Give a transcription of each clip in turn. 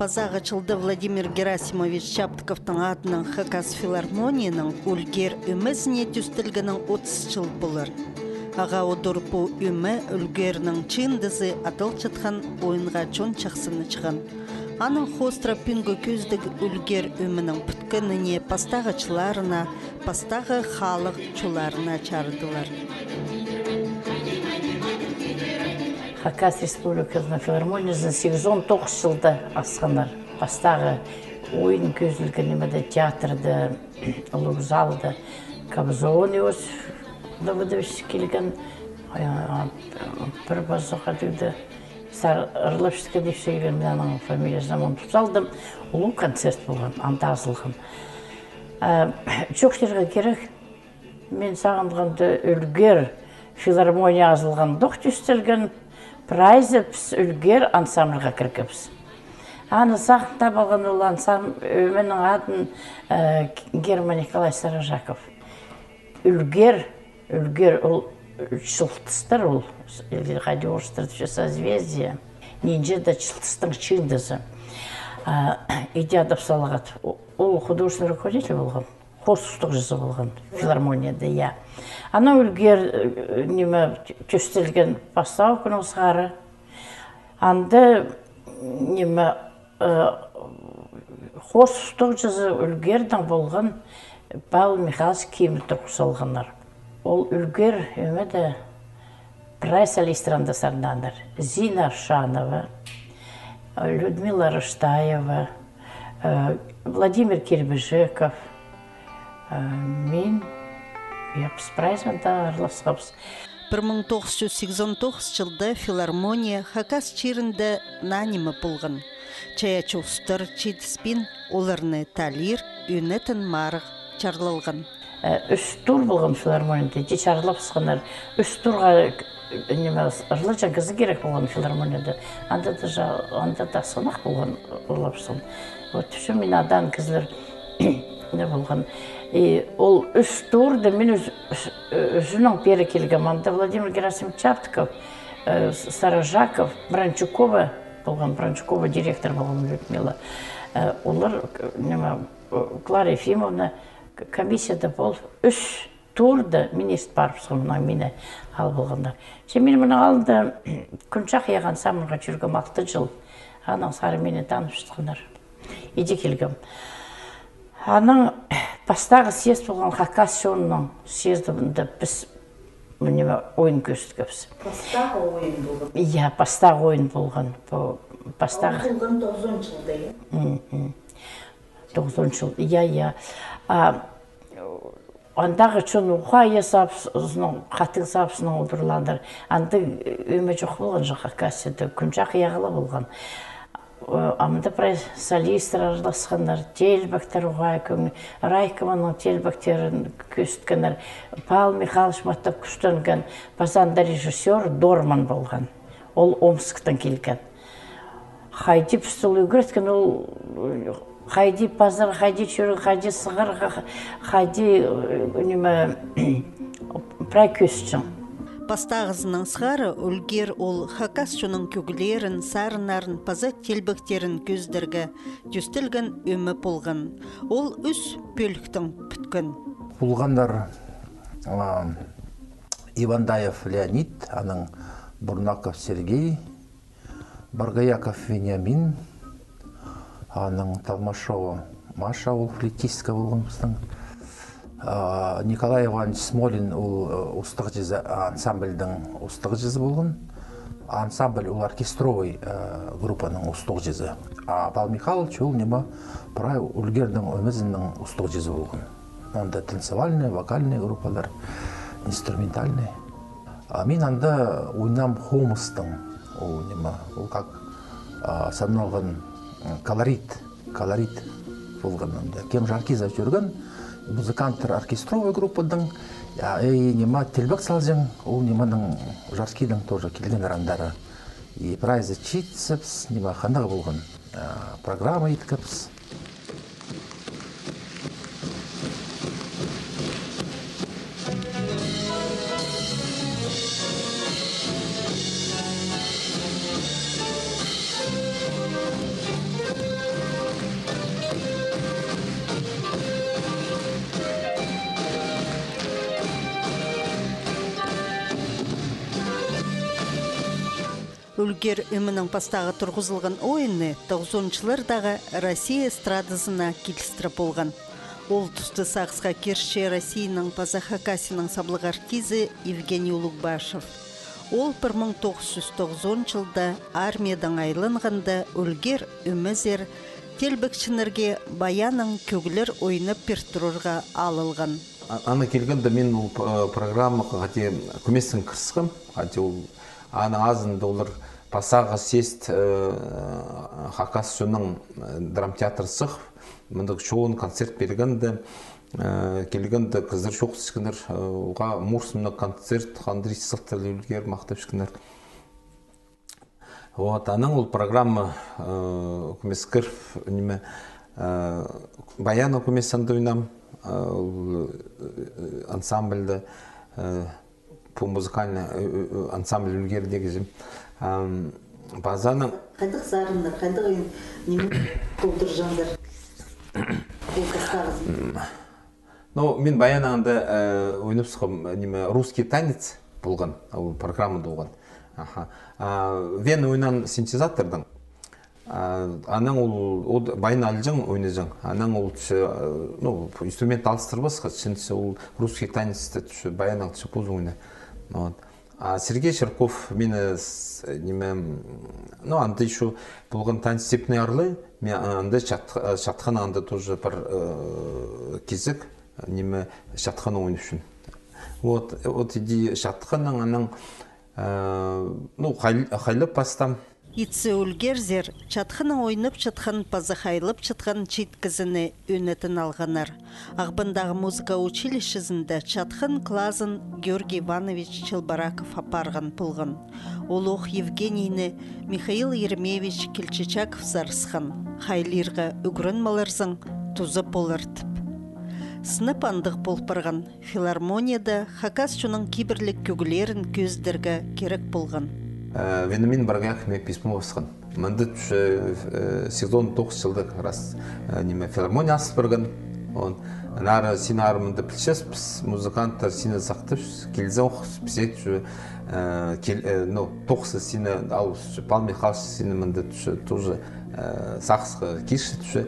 Пазағычылды Владимир Герасимович Чаптыковтың атынан Хакас филармонияның үлгер өмізіне түстілгінің 30 жыл болыр. Аға одырпу өмі үлгерінің чындызы атыл чытқан ойынға чон чақсыны чыған. Аның хостра пүнгі көздік үлгер өмінің пүткініне пастағычыларына, пастағы халық чуларына чардылар. Хакас Республикасының филармониясын 8-9 жылда асқанар. Бастағы ойын көзілген емеді театрды, ұлық залды, Кобзон Иосиф Давыдович келген, бір базыға дейді, Ырловшты деп шегілген, менің фамилиясынан оны тұталдым. Ұлы концерт болған, анда асылған. Жоқ жерге керек, мен сағындығымды үлгер филармония азылған доқ түстелген, прайзыпс үлгер ансамбльға кіргіпс. Аны сақында болған ол менің адын Герман Николай Сарожаков. Үлгер ол шылтыстыр ол, радиорыстырдышы созвездие, ненже да шылтыстың чындызы. Идея салағат. Ол художественный руководитель болған, хостустық жазы болған филармонияда, я. Ана үлгер неме төстелген поставкының сғары. Анды неме хостустық жазы үлгердің болған Павел Михайлович киімі тұрқысалғандар. Ол үлгер өмеді прайс алистранда сардандар. Зина Аршанова, Людмила Рыштаева, Владимир Кербежеков, мен прайзманда араласқапыз. 1989 жылда филармония Хакас чирінде нанимы болған. Чаячустыр чидспин оларны талир, үнетін марық чарлалған. Үш тур болған филармонияда, де чарлап сықанар. Үш турға ұрлача қызы керек болған филармонияда. Анда да сынақ болған ұрлапсын. Түші мен адан кізлер не болған. Ол үш турды мен өзінің пері келгем. Анда Владимир Герасимович Чаптыков, Сарожаков, Бранчукова болған. Бранчукова директор болған Людмила. Олар Клара Ефимовна комиссияда бол үш турды министр барып соңынан мені ал болғандар. Мен мұны алды күншақ еған самынға жүргім 6 жыл. Аның сары мені танып шыққандар. Иде келгім. Аның бастағы съезд болған Хакас шоуының съездігінде біз ойын көстігіпіз. Бастағы ойын болған? Иә, бастағы ойын болған. Болған 90 жылда, е? 90 жыл, иә. Андағы чон ұға есап, қатың сапсының олдырландар. Анды өме жоқ болған жоқ Хакасияда, күншақ яғылы болған. Амында прай солистер араласқандар, телбактар ұға көңі, Райкованың телбактерін көсткенер, Павел Михайлович маттап күштенген, базанда режиссер Дорман болған. Ол Омсктан келген. Хайди пістол өгіреткен, ол Хайди пазар, хайди чөрі, хайди сығыр, хайди прай көстшін. Пастағызының сғары үлгер ол Хакасшының көгілерін, сарынарын, паза телбіктерін көздерге түстілген өмі болған. Ол үс бөліктің бүткін. Болғандар Ивандаев Леонид, аның Бурнаков Сергей, Баргаяков Вениамин, аның Талмашова Маша, ол флейтистка болған біздің. Николай Иванович Смолин ол ұстық жезі, ансамбльдің ұстық жезі болған. Ансамбль ол оркестровый группаның ұстық жезі. Павел Михайлович ол нема прай үлгердің өмізінің ұстық жезі болған. Онда танцевальный, вокальный группалар, инструментальный. Мен анда ойнам Хомыстың, ол нема, ол как саналған колорит болған. Кем Жаркиза жүрген, музыканттар оркестровый группадан, нема телбек салжың, ол неманың Жаркидің тоже келген рандары. И прайзы читсіпс, нема қандағы болған программа еткіпс. Үлгер үмінің пастағы тұрғызылған ойыны 90-жылардағы Россия эстрадасына келістіріп болған. Ол тұсты сақсыға керше Россияның Паза Хакасияның саблық артизі Евгений Улугбашев. Ол 1990 жылда армиядан айланғанда Үлгер үмізер телбікшінерге баяның көгілер ойынып перттұрырға алылған. Аны келгенде мен ол программаға көместің кірсіғым. Аны азында олар пасаға сест Хакас сөның драмтеатр сық. Мындық шоуын концерт бергенде келгенде қыздар шоқ сішкендер оға мұрсымны концерт қандыр сылтыр үлгер мақтап шікендер. Аның ол программа көмескір баяны көмесінде ойнам ансамбльді по музыкальный ансамбль үлгер дегізім. Базаның Қайдық зарындар, қайдық ойын немін қолдыр жандар? Мен баянағында ойнып сұқым русский танец болған, программада болған. Вен ойнан синтезатордың. Аның ол байын алжың ойнайжың. Аның ол инструмент алыстырбасқа, ол русский танецті баянағы түші позы ойнай. Сергей Шерков мені анда еще болған танец степный орлы, мен анда шатқан анда тоже бір кезік шатқан ойын үшін. Вот иди шатқанның қайлып бастам. Итсі үлгерзер, чатқының ойнып чатқан пазахайлып чатқан читкізіні өнетін алғанар. Ағбындағы музыка училищезінде чатқын клазын Георгий Иванович Челбараков апарған пылғын. Олух Евгенийні Михаил Еремеевич Келчечаков зарысқан. Хайлирға үгірін маларзың тузы болыртып. Сынып андық болпырған филармонияда Хакасчының киберлік көгілерін көздерге керек болған. Венемин баргах мне письмо восқан. Манды сезон 9 жылдық раз филармония асыпырған. Нары сені армынды пілшес, біз музыканттар сені сақтып, келзе оқыс, бізет жу, 9 сені ал, Пал Михайлович сені манды тоже сақсығы кеші түші.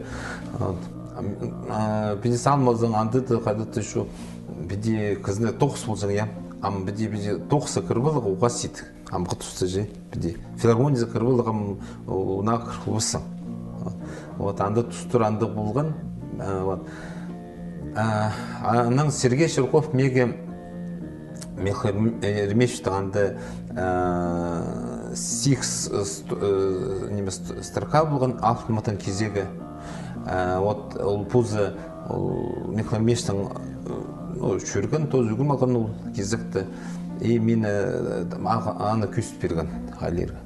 Біде салмазың андыды қадыды шу, біде қызыны 9 болжың, я. Ам біде 9 кірбілігі оға сейді. Амғы тұсты же, біде. Филармонияға кірбілігі ұна кірбілісің. Анды тұстыр анды болған. Аның Сергей Шерков меге Ермешевті анды 6 строка болған автоматтан кезегі. Ол пузы Михаил Ермешевтің жүрген, тоз үгім алған ол кезекті. И мені аны көсіп берген ғалерге.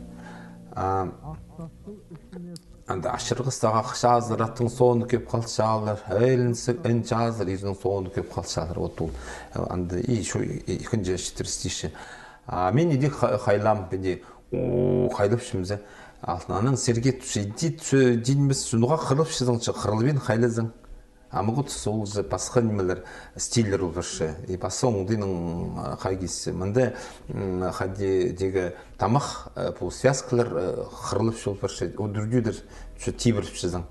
Анда ашырғыстаға қышазыр, аттың соғыны көп қалшалар, әйлінсі ән жазыр, ердің соғыны көп қалшалар. Анда екінші шетірістейші. Мен еде қайлам, қайлып шымызы. Алтынаның серге түші, дейміз, жүнуға қырылып шызың, қырылбен қайлызың. Амығы тұсы ол басқа немелер стилер олбыршы. Басы оңдының қайгесі. Мұнда қадегі тамақ связкалар қырылып шолбыршы. О дүрдюдер тибіріп шызың.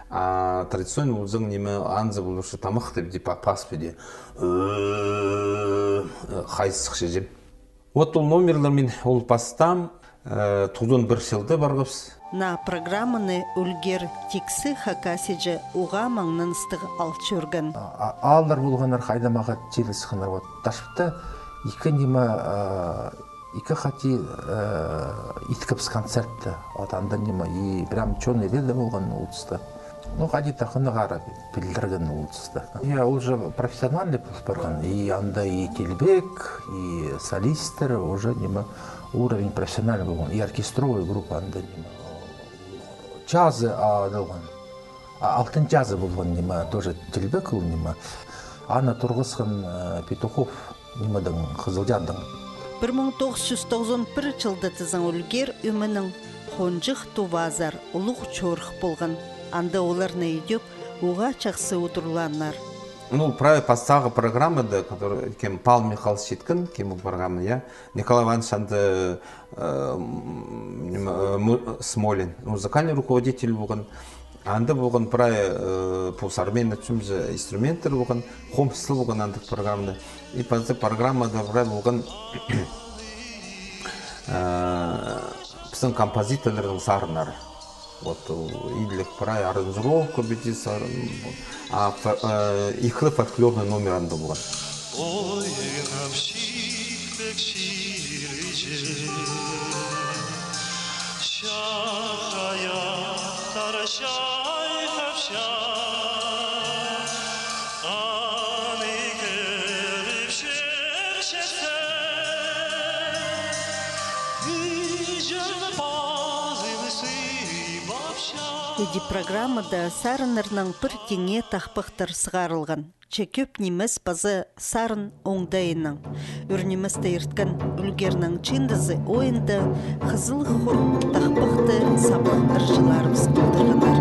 Традиционный олзың немі анзы болбыршы тамақ деп пас беде. Қайсық жем. Ол номерлер мен ол бастам 91 жылды барғыз. На программаны үлгер тексі Хакасиджі уға маңныныстығы алчы өрген. Алдар болғанар қайдамаға телесі қанар. Ташпта екі қати иткіпс концертті. Анда нема, бірам чон елелі болған ұлтысты. Қади тақыны қара білдірген ұлтысты. Ол же профессиональный болған. Анда и телбек, и солистер, уже нема уровень профессиональный болған. И оркестровая группа анда нема. Джазы адылған. Алтын джазы болған нема, тоже телбек ұл нема. Ана Тұрғысқан Петухов немадан Қызылжандың. 1991 жылды тізің үлгер өмінің қонжық тубазар ұлық чорық болған. Анда оларына үйдеп, оға чақсы отыруланар. Ну, про пастағы программада, который кем Павел Михайлович Щиткин, кем был программа, я, Николай Иванович Смолин, музыкальный руководитель болған, анды болған про пулсармен түшімізі инструментер болған, хомсыл болған андық программада. И пазды программада болған біздің композиторлардың сарынары. Вот идлик прай аранжировка бедис, ихлы фольклорный номер анда болған. Ой, навшиклек шириже, шахая тарашай хавша, аны керіп шершесе, үйжірді базылы сыйбапша. Үді программада сарынырның бір теңе тақпықтыр сығарылған. Чекөп немес базы сарын оңдайының. Үрнемес тәйірткен үлгерінің чиндізі ойынды қызыл құр тақпықты саплық ыржыларымыз қылдырғандар.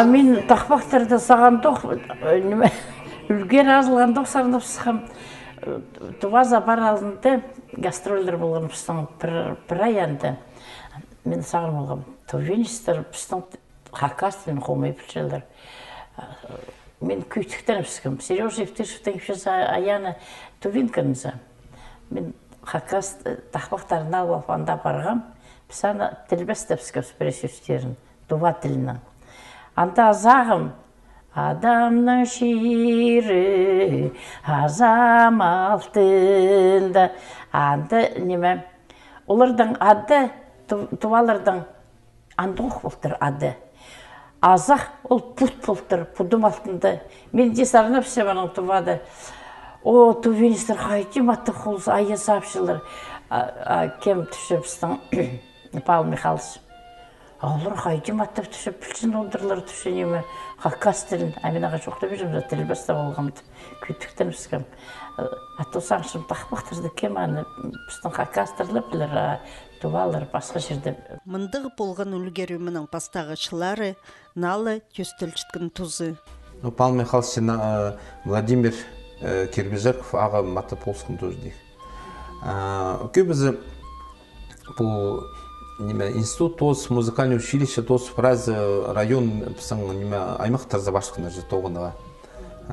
Мен тақпақтарды саған тоқ, үлгер азылған тоқ сағынып сықым. Туваза бар алдында гастролдер болған пыстың бір аянды. Мен сағын болғам. Тувеністер пыстың хакастын қомай білшелдер. Мен көйтіктен пыстым. Сережа Евтышевтың кіші аяны тувенканызы. Мен хакаст тақпақтарын алып анда барғам. Пысаны тілбәсті пыскап спресюстерін. Тува тілінің. Анда азағым, адамның шиірі, азам алтында. Анда неме, олардың ады, тувалардың андық болтыр ады. Азақ ол пұт болтыр, пұдым алтында. Мен де сарынап семаның тувады. О, тувеністер қайты маты қолыз айы сапшылар. Кем түшіпістің Павел Михайлович. Олар қайты маттап түшіп, білсін олдырлар түшін еме қаққастырын. Әмен аға жоқты берім, тілі баста болғамды. Көйтіктен үскім. Ату саңшым тақпақтырды кем аны біздің қаққастырлы білір, тувалар басқа жерде. Мындығы болған үлгерімінің бастағышылары налы төстілчіткін тұзы. Павел Михайлович Владимир Кирбежаков аға маты полскын тұз дейік. Көбізі бұл институт тоз, музыкальный училище тоз, фраз район писаң аймақтарда башқына же тоғынаға.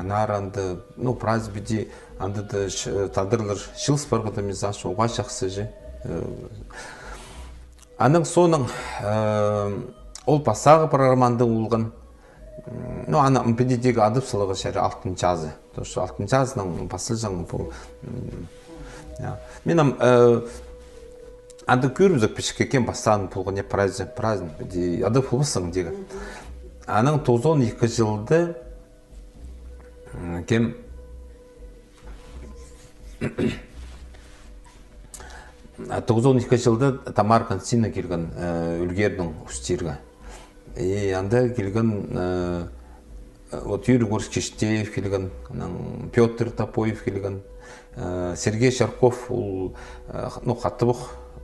Наранды, фраз биди андыды тадырлар шылс барғыда мезаш оға шақсы же. Аның соның ол пасағы программанды ұлған. Ана мпедидегі адып сылығы шәрі алтын жазы. Алтын жазының пасыл жаңы бұл. Менім анда көрімізік пішке кен бастағын болған не праздник, ады болмысың деген. Аның 92 жылды кем 92 жылды Тамара Константиновна келген үлгердің үстерге. Анда келген Юрий Горш Кештеев келген, Петр Топоев келген, Сергей Шарков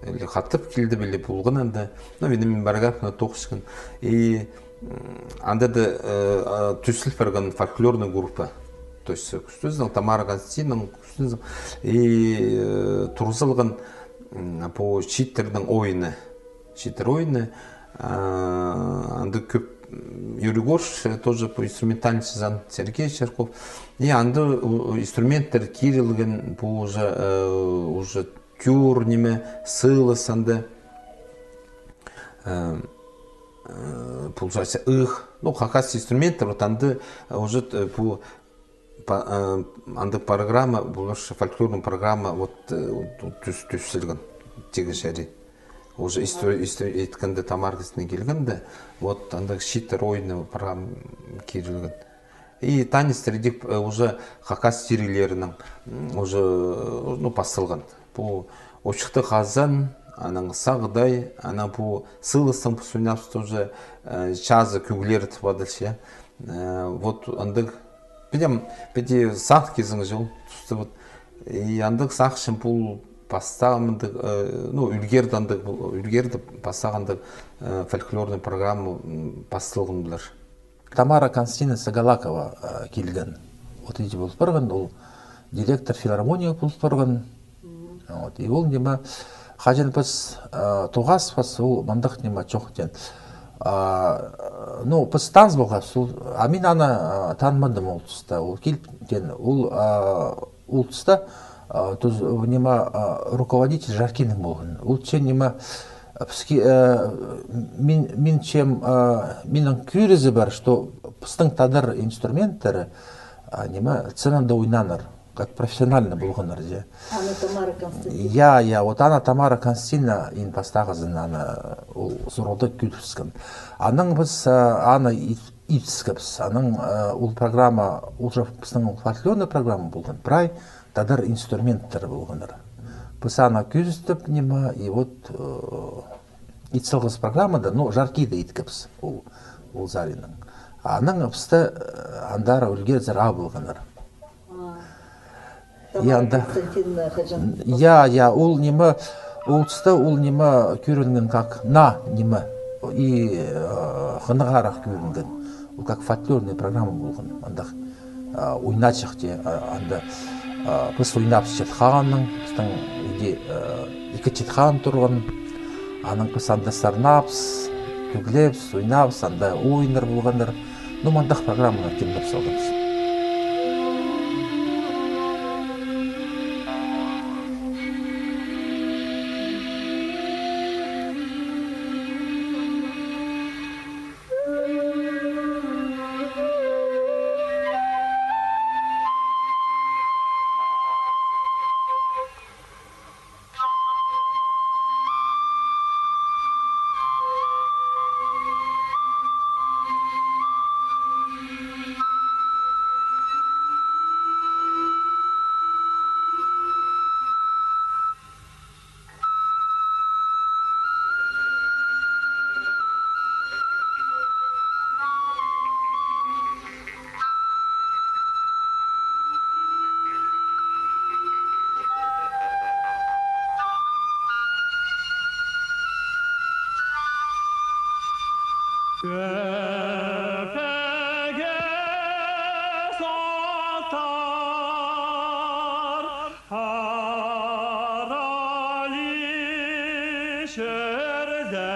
қаттып келді біле болған анда. Мен барғапына тоқшықын. Анда да түсіл барған фольклорный группа. То есть, күстіздің Тамара Константиновна, тұрғызылған по читердің ойыны. Читер ойыны, анда көп Юрий Горш, тоже по инструментальный сезон Сергей Черков. И анды инструменттер кирилген по уже тюр неме сылы санды. Получается их, ну хакас инструментер вот анды уже по анды программа, больше фольклорная программа вот түзілген тегішері. Уже история тамаргасына келгенде, вот анда щиттер ойны программа кирилген. И танец среди уже хакас стилерлерінің уже ну басылған. По очықты қазан, аның сағдай, ана по сылыстың пусунявсы уже чазы күглері тывадылшы. Вот андық Беде сақ кезің жыл түсті бұд. И андық сақ шын бұл бастағандық, ну, үлгерді бастағандық фольклорный программа бастылығын білір. Тамара Константиновна Сагалакова келген. Вот эти болып барған, ол директор филармония болып барған. И ол нема хажен пас туғас пас ол мандық нема чоқ ден. Ну, пас таныс болға, а мен ана танымадым ол тұста. Ол келіп ден, ол тұста нема руководитель Жаркиның болған. Ол чен нема мен чем менің күрізі бар, что пыстың тадар инструменттері нема ценанда ойнаныр, как профессионально болғаныр же. Ана Тамара Константиновна. Я, вот ана Тамара Константиновна ин пастағызын ана ол зороды күліпскен. Аның біз ана ипскіпс, аның ол программа, уже біздің фольклорный программа болған, прай тадар инструменттері болғаныр. Біз ана күзістіп нема, и вот итсылғыз программада, ну, жаркиді иткіпс, ол зарының. Аның бізді андары үлгер зара болғаныр. Я, ол нема, ол тұста ол нема көрінген как на нема, и ғынығарақ көрінген. Ол как фольклорный программа болған. Андақ ойначық де, анда біз ойнапсы жетқанның, біздің үйде екі жетқан тұрған, аның біз анда сарнапс, көглепс, ойнапс, анда ойындар болғандар. Ну, мандақ программаны келіп салғанбыз. Köpeğe satar harali şerzem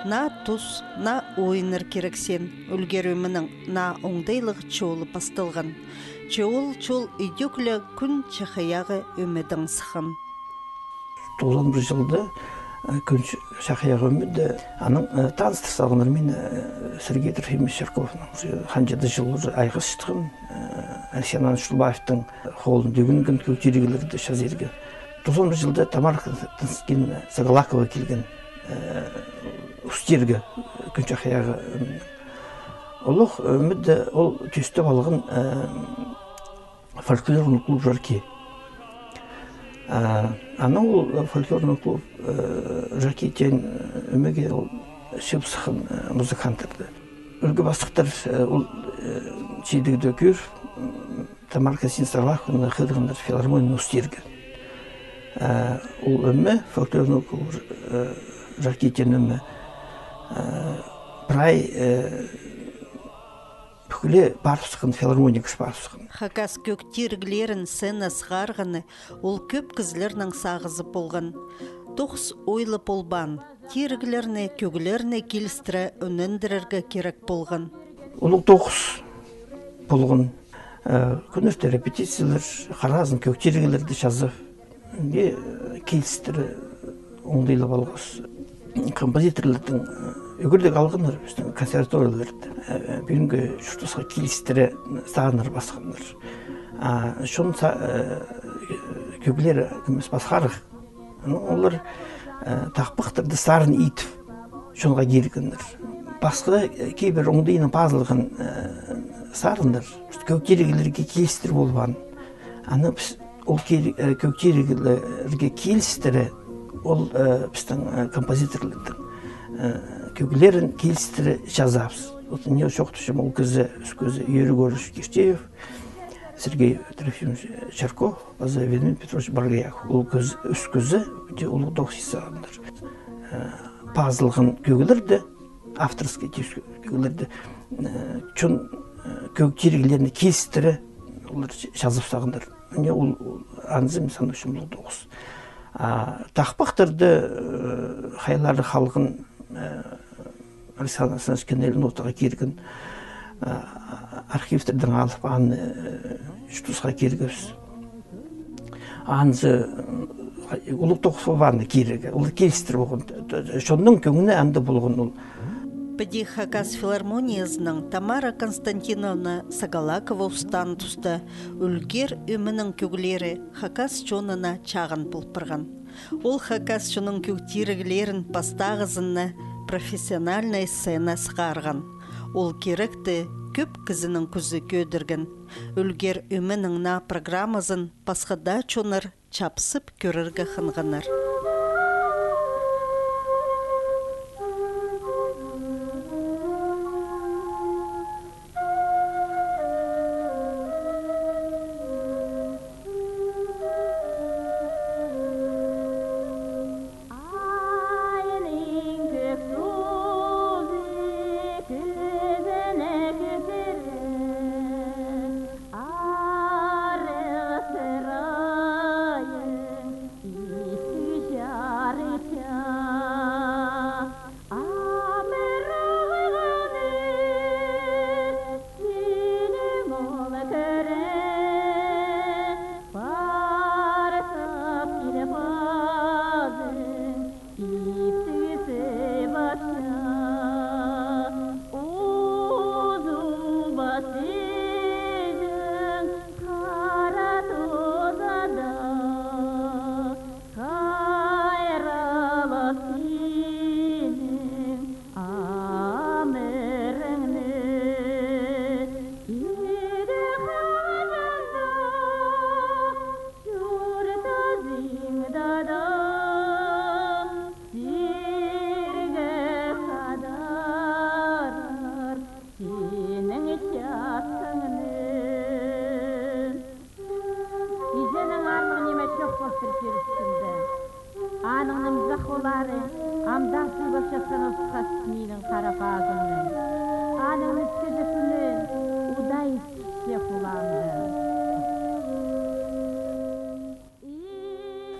На тұс, на ойыныр керексен, үлгерімінің на оңдайлығы чолы бастылған. Чол үйдеклі күн чақаяғы өмедің сықын. 91 жылда күн чақаяғы өмеді. Аның таныстыр салғыныр мен Сергей Трофимович Черковның. Ханжады жыл айғы шықтығын, Алексей Шулбаевтың қолын дөгінген көтерегілерді шазерге. 91 жылда Тамара Константиновна Сагалакова келген. Үстерге күн чақаяғы олық өмеді ол түсті балығын фольклорный клуб «Жарки». Аны ол фольклорный клуб «Жарки» тен өмеге шепсықын музыканттарды. Үлгі бастықтар ол чейдігді көр, Тамарка Синсарлаховна қыдығындар филармонияны ұстергі. Ол өмі фольклорный клуб «Жарки» тен өмі прай бүкілі барпсықын, филармония күш барпсықын. Хакас көктергілерін сцена сығарғаны ол көп кізлерінің сағызы болған. Тоқс ойлы болбан, тергілеріне, көгілеріне келістірі өнендірерге керек болған. Олық тоқс болған. Күнірті репетициялар, қаразын көктергілерді жазып, келістірі оңдайлы болғыз. Композиторлардың өгірдік алғаныр, консерваторияларды, бүгінгі шұртысқа келістірі сағыныр басқаныр. Шон көбілері көмес басқарық. Олар тақпықтырды сарын етіп, шонға келгендір. Басқа кейбір оңдайының пазылығын сарындар. Көктерегілерге келістір болған. Ол көктерегілерге келістірі ол біздің композиторлардың көкілерін келістірі жазапыз. Не шоқтышым ол көзі Юрий Григорьевич Киртеев, Сергей Трофимович Чарков, Владимир Петрович Баргаяков. Ол үст көзі ұлы доқсисағандар. Пазылған көгілерді, авторский көгілерді, чон көктерегілеріне келістірі жазып сағандар. Ол анзым санышым ұлы доқс. Тақпақтарды қайлары халқын Александр Александрович Кенелін отаға керген архивтердің алып аны штусқа кергіз. Анзы ұлық тоқсы болғаны керегі, ұлы келістір болған. Шонның көңіне әнді болған ол. Пәді Хакас филармониясының Тамара Константиновна Сагалакова ұстан тұсты үлгер өмінің көгілері Хакас чонына чағын бұлпырған. Ол Хакас чонын көктергілерін пастағызыны профессиональный сцена сығарған. Ол керекті көп кізінің күзі көдірген. Үлгер өмінің на программазын пасқада чоныр чапсып көріргі қынғаныр.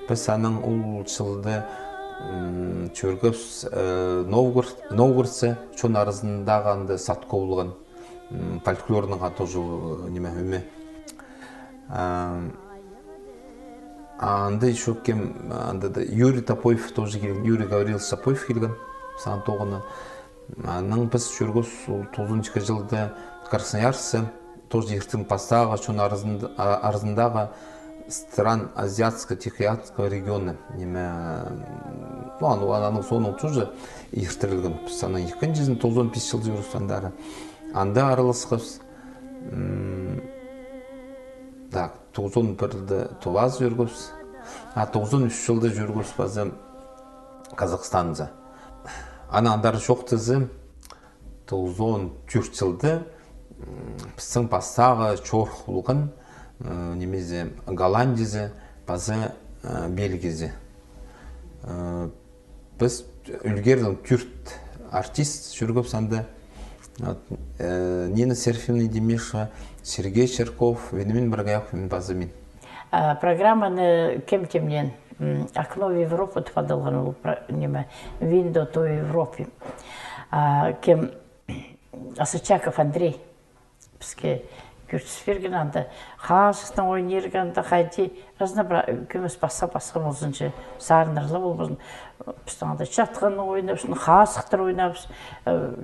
Біз аның ұлшылды чөргөс Новгородцы чон арызындағанды сатко болған фольклорныға тоже неме өме. Анда еще кем Юрий Топоев тоже келген, Юрий Гаврилович Топоев келген, сан тоғыны. Аның біз чөргөс 9-шы жылды Красноярцы тоже ертің пастағы чон арызындағы стран Азиатско-Тихоокеанского региона. Аның соның тоже ертірілген. Аның 295 жыл жүрістандары. Анда араласқыз Так, 91-ді Тулаз жүргіз, 93 жылды жүргіз базы Қазақстанды. Ана андары жоқтызы 94 жылды біздің бастағы чорх ұлғын немезе Голландизі базы Бельгизі. Біз үлгердің түрт артист жүргіп санды Нина Серфимна Демешева, Сергей Черков, Вениамин Баргаев, базы мен. Программаны кем-темнен «Окно в Европу» тфадалған ол неме «Window to Европе». Кем Асычаков Андрей бізге көрсетіп анда қасықтың ойнерганда қайти көмес баса-басқа болсыншы сарынырлы болбасын біздің анда жатқанның ойнапсын, қасықтыр ойнапсын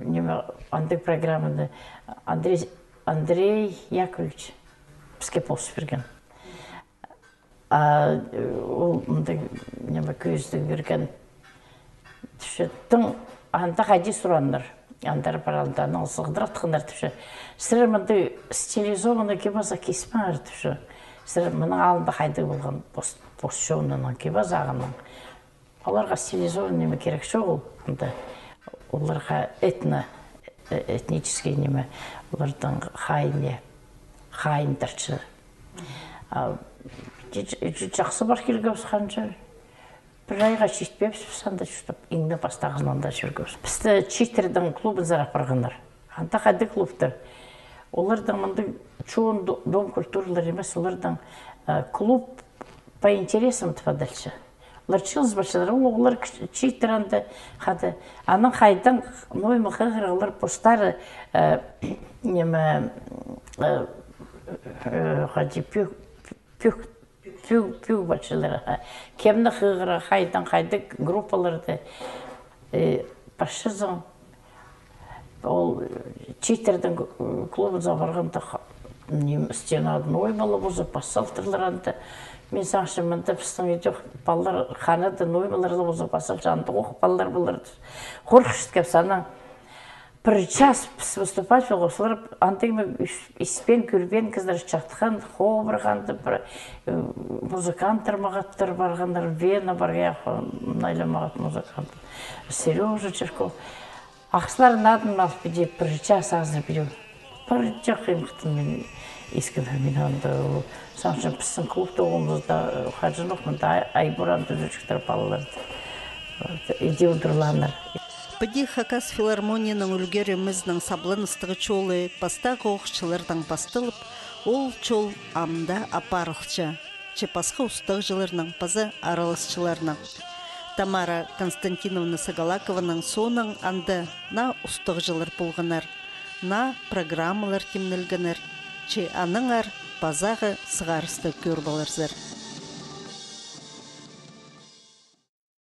неме андай программаны Андрей Яковлевич бізге посып берген. Ол мұнда неме көзді берген түшеттің анда қайди сұрандар. Андар баралда, но сығдыр атқандар түші. Сірі мұнды стилизованный кебаза кеспен түші. Сірі мұның алында қайды болған пост-шоуынан кебаз ағының. Оларға стилизованный неме керек шоу ол. Оларға этнический неме, олардың қайындарчы. Жақсы бар келгіміз қанша. Bir ayға жетпепсіз, анда жүстіп, еңді бастағызын анда жүргіз. Бізді читердің клубын зарап барғандар. Анда қайды клубтар. Олардың мұнды чуын дом культуралар емес, олардың клуб по интересам тфадальшы. Олар чылыз башылар, олар читер анда қады. Аның қайдан ноймы қығыр, олар постары қады пюк башылары. Кемні қығыры, қайдан группаларды башызың. Ол читердің клубын забарғанда стенадың оймалы бұзы, бассалтырлар анды. Мен саңшы мінді біздің үйде балалар қанады, оймаларды бұзы, бассалты анды оқ балалар бұларды. Қорқышты кеп санаң. Bir час выступать болған, солар антыгымы испен көрбен кіздар чақтыған, қобырғанды, бір музыканттар мағаттар барғандар, Вена барғаяқ, найлы мағат музыканттар, Сережа Черков. Ақсыларын адын алып беде, бір час азыр беде, бір жақ емқтын мен ескім мен анды. Саншын пісін клубта оғымызда қажын оқмында айбұранды жүршіктер балаларды, иде ұдырланыр. Пыди Хакас филармонияның үлгеріміздің сабланыстығы чолы бастағы оқшылардан бастылып, ол чол амда апарықча, чепасқа ұстық жылырның пазы аралысчыларының. Тамара Константиновна Сагалакованың соның анды на ұстық жылыр болғанар, на программалар кемнілгінер, че аныңар пазағы сығарысты көр боларзыр.